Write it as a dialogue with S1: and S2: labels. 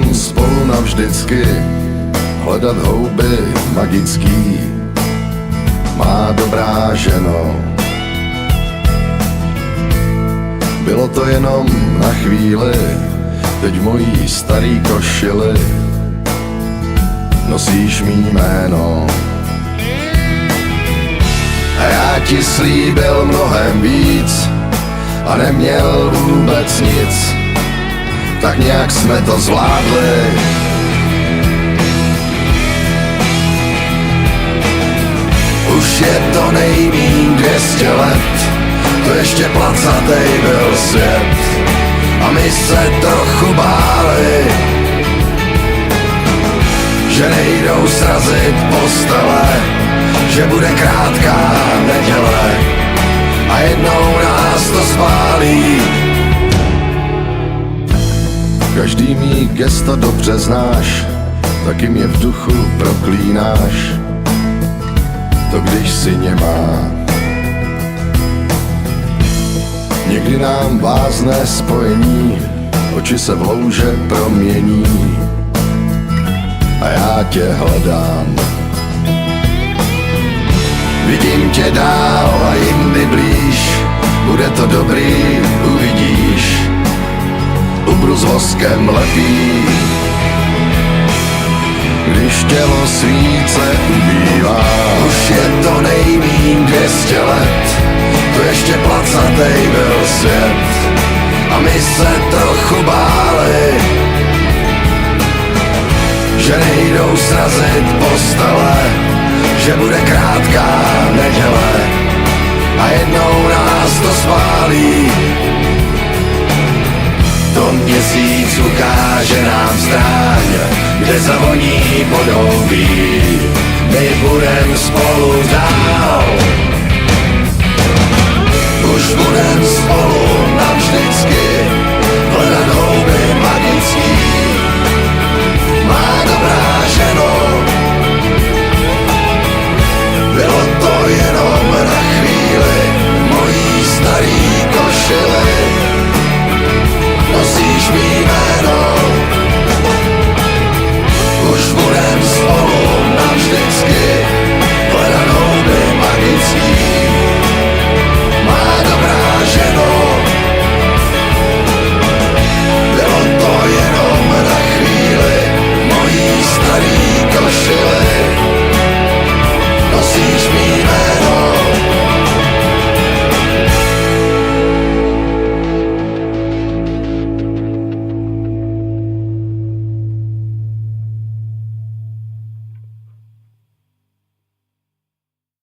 S1: potom spolu navždycky hledat houby magický. Má dobrá ženo, bylo to jenom na chvíli, teď v mojí starý košili nosíš mý jméno. A já ti slíbil mnohem víc a neměl vůbec nic, tak nějak jsme to zvládli. Už je to nejmíň 200 let, to ještě placatej byl svět a my se trochu báli, že nejdou srazit postele, že bude krátká neděle a jednou nás to spálí. Každý mý gesto dobře znáš, taky mě v duchu proklínáš, to když si nemá. Někdy nám vázne spojení, oči se v louže promění a já tě hledám. Vidím tě dál a jindy blíž, bude to dobrý, uvidíš, ubru s voskem lepí. Když tělo svíce ubývá, už je to nejmíň 200 let, to ještě placatej byl svět a my se trochu báli, že nejdou srazit postele, že bude krátká neděle a jednou nás to spálí. To měsíc ukáže nám stráň, kde zavoní podhoubí, my budem spolu dál. Už budem spolu navždycky hledat houby magický.